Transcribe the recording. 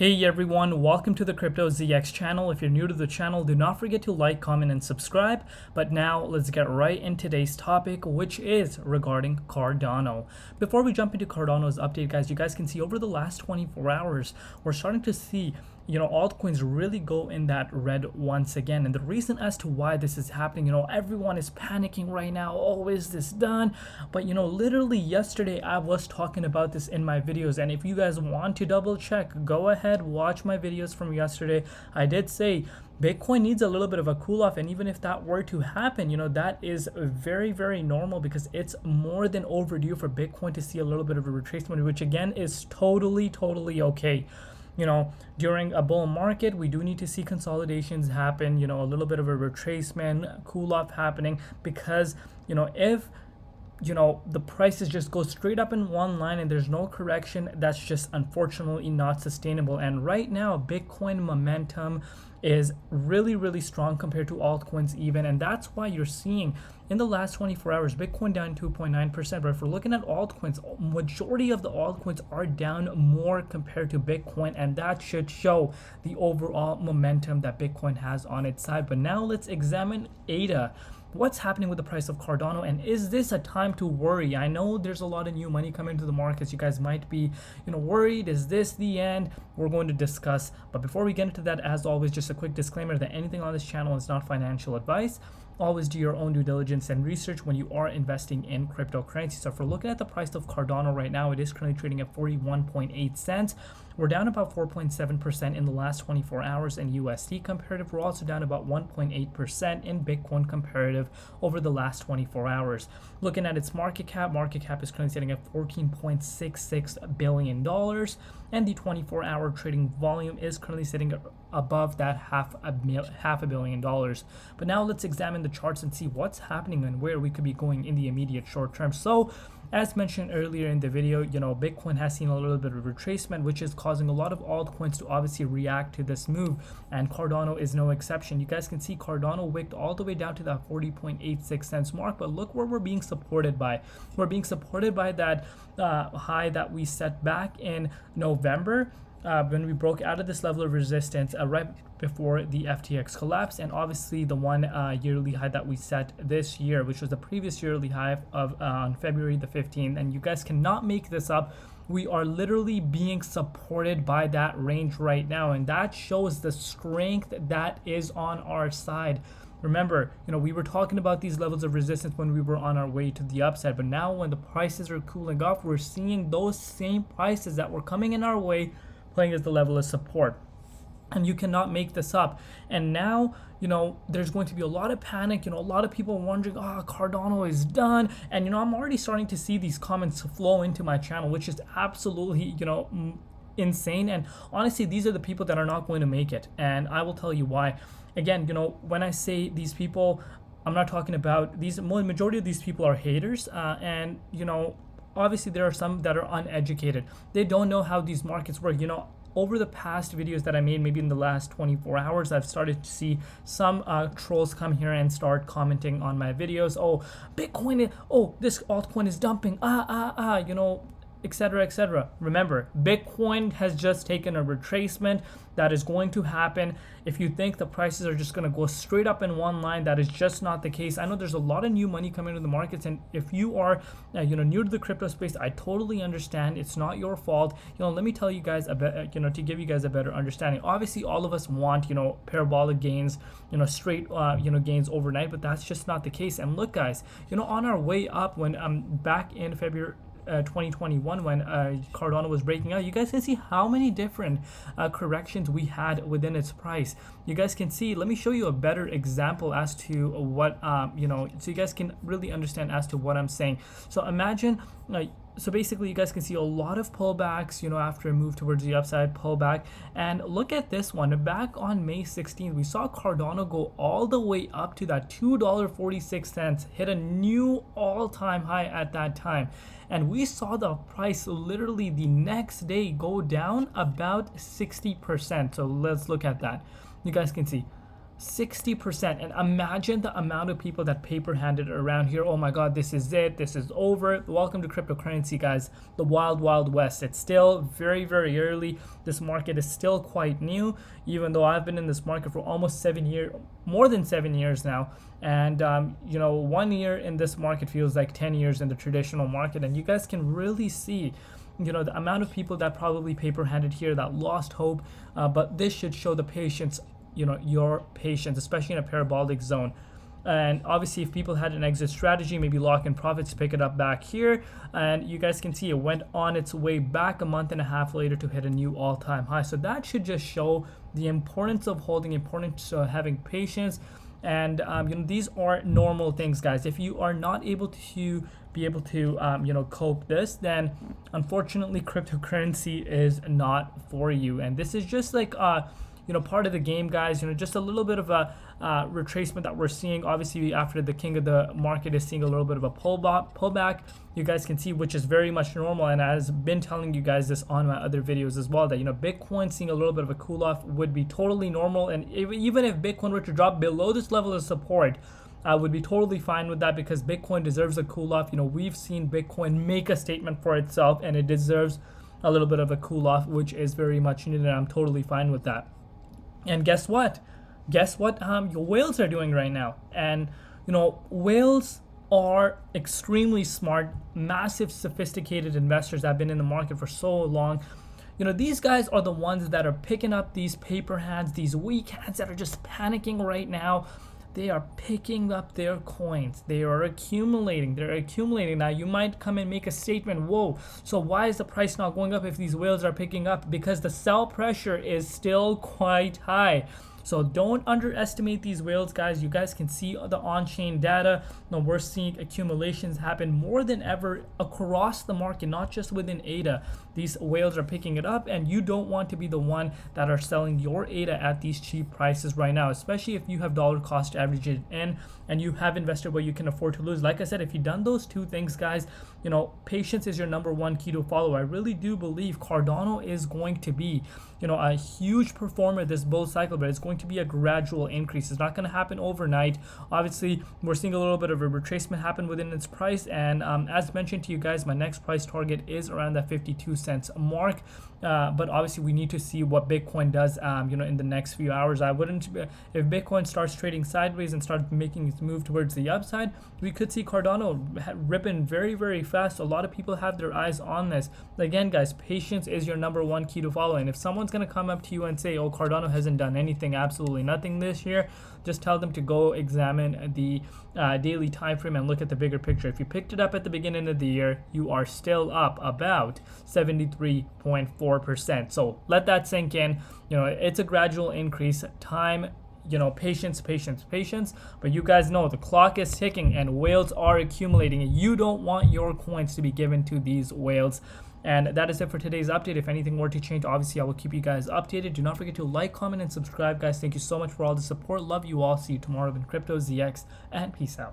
Hey everyone, welcome to the Crypto ZX channel. If you're new to the channel, do not forget to like, comment, and subscribe. But now let's get right into today's topic, which is regarding Cardano. Before we jump into Cardano's update, guys, you guys can see over the last 24 hours, we're starting to see altcoins really go in that red once again. And the reason as to why this is happening, everyone is panicking right now. Oh, is this done? But literally yesterday I was talking about this in my videos, and if you guys want to double check, go ahead, watch my videos from yesterday. I did say Bitcoin needs a little bit of a cool off, and even if that were to happen, that is very, very normal, because it's more than overdue for Bitcoin to see a little bit of a retracement, which again is totally okay. During a bull market, we do need to see consolidations happen, a little bit of a retracement, cool off happening, because, if the prices just go straight up in one line and there's no correction, that's just unfortunately not sustainable. And right now, Bitcoin momentum is really strong compared to altcoins even, and that's why you're seeing in the last 24 hours Bitcoin down 2.9%. But if we're looking at altcoins, majority of the altcoins are down more compared to Bitcoin, and that should show the overall momentum that Bitcoin has on its side. But now let's examine ADA. What's happening with the price of Cardano, and is this a time to worry? I know there's a lot of new money coming into the markets. You guys might be worried. Is this the end? We're going to discuss, but before we get into that, as always, just a quick disclaimer that anything on this channel is not financial advice. Always do your own due diligence and research when you are investing in cryptocurrency. So if we're looking at the price of Cardano right now, it is currently trading at 41.8 cents. We're down about 4.7% in the last 24 hours in USD comparative. We're also down about 1.8% in Bitcoin comparative over the last 24 hours. Looking at its market cap is currently sitting at $14.66 billion, and the 24-hour trading volume is currently sitting above that half a billion dollars. But now let's examine the charts and see what's happening and where we could be going in the immediate short term. So as mentioned earlier in the video, Bitcoin has seen a little bit of retracement, which is causing a lot of altcoins to obviously react to this move, and Cardano is no exception. You guys can see Cardano wicked all the way down to that 40.86 cents mark, but look where we're being supported by. We're being supported by that high that we set back in November, when we broke out of this level of resistance right before the FTX collapse, and obviously the one yearly high that we set this year, which was the previous yearly high of on February the 15th. And you guys cannot make this up. We are literally being supported by that range right now, and that shows the strength that is on our side. Remember, we were talking about these levels of resistance when we were on our way to the upside, but now when the prices are cooling off, we're seeing those same prices that were coming in our way playing as the level of support. And you cannot make this up. And now, there's going to be a lot of panic, a lot of people wondering, Cardano is done. And, I'm already starting to see these comments flow into my channel, which is absolutely, insane. And honestly, these are the people that are not going to make it. And I will tell you why. Again, when I say these people, I'm not talking about these, majority of these people are haters. And, obviously there are some that are uneducated. They don't know how these markets work. Over the past videos that I made, maybe in the last 24 hours, I've started to see some trolls come here and start commenting on my videos. Oh, Bitcoin, this altcoin is dumping, etc. Remember, Bitcoin has just taken a retracement. That is going to happen. If you think the prices are just going to go straight up in one line, that is just not the case. I know there's a lot of new money coming into the markets, and if you are new to the crypto space, I totally understand. It's not your fault. Let me tell you guys a bit, to give you guys a better understanding. Obviously, all of us want parabolic gains, straight gains overnight, but that's just not the case. And look, guys, on our way up, when back in February 2021, when Cardano was breaking out, you guys can see how many different corrections we had within its price. You guys can see, let me show you a better example as to what so you guys can really understand as to what I'm saying. So imagine, so basically you guys can see a lot of pullbacks, after a move towards the upside, pullback. And look at this one. Back on May 16th, we saw Cardano go all the way up to that $2.46, hit a new all-time high at that time. And we saw the price literally the next day go down about 60%. So let's look at that. You guys can see 60%. And imagine the amount of people that paper handed around here. Oh my god, this is it, this is over. Welcome to cryptocurrency, guys. The wild west. It's still very early. This market is still quite new, even though I've been in this market for almost 7 years, more than 7 years now. And 1 year in this market feels like 10 years in the traditional market. And you guys can really see the amount of people that probably paper handed here, that lost hope. But this should show the patience, your patience, especially in a parabolic zone. And obviously, if people had an exit strategy, maybe lock in profits, pick it up back here, and you guys can see it went on its way back a month and a half later to hit a new all-time high. So that should just show the importance of holding, importance of having patience. And these are normal things, guys. If you are not able to cope this, then unfortunately cryptocurrency is not for you. And this is just like part of the game, guys. Just a little bit of a retracement that we're seeing. Obviously, after the king of the market is seeing a little bit of a pullback, you guys can see, which is very much normal. And I've been telling you guys this on my other videos as well, that Bitcoin seeing a little bit of a cool off would be totally normal. And even if Bitcoin were to drop below this level of support, I would be totally fine with that, because Bitcoin deserves a cool off. We've seen Bitcoin make a statement for itself, and it deserves a little bit of a cool off, which is very much needed, and I'm totally fine with that. And guess what? Your whales are doing right now. And whales are extremely smart, massive, sophisticated investors that have been in the market for so long. These guys are the ones that are picking up these paper hands, these weak hands that are just panicking right now. They are picking up their coins. They are accumulating. They're accumulating. Now, you might come and make a statement, whoa, so why is the price not going up if these whales are picking up? Because the sell pressure is still quite high. So don't underestimate these whales, guys. You guys can see the on-chain data. Now, we're seeing accumulations happen more than ever across the market, not just within ADA. These whales are picking it up, and you don't want to be the one that are selling your ADA at these cheap prices right now, especially if you have dollar cost averaged in and you have invested where you can afford to lose. Like I said, if you've done those two things, guys, patience is your number one key to follow. I really do believe Cardano is going to be, a huge performer this bull cycle, but it's going to be a gradual increase. It's not going to happen overnight. Obviously, we're seeing a little bit of a retracement happen within its price, and as mentioned to you guys, my next price target is around that 52 cents mark. But obviously, we need to see what Bitcoin does, in the next few hours. I wouldn't, if Bitcoin starts trading sideways and starts making its move towards the upside, we could see Cardano ripping very fast. A lot of people have their eyes on this. Again, guys, patience is your number one key to follow. And if someone's going to come up to you and say, oh, Cardano hasn't done anything, absolutely nothing this year, just tell them to go examine the daily time frame and look at the bigger picture. If you picked it up at the beginning of the year, you are still up about 73.4%. So let that sink in. It's a gradual increase. Time, patience. But you guys know the clock is ticking and whales are accumulating. You don't want your coins to be given to these whales. And that is it for today's update. If anything were to change, obviously I will keep you guys updated. Do not forget to like, comment, and subscribe, guys. Thank you so much for all the support. Love you all. See you tomorrow in Crypto ZX, and peace out.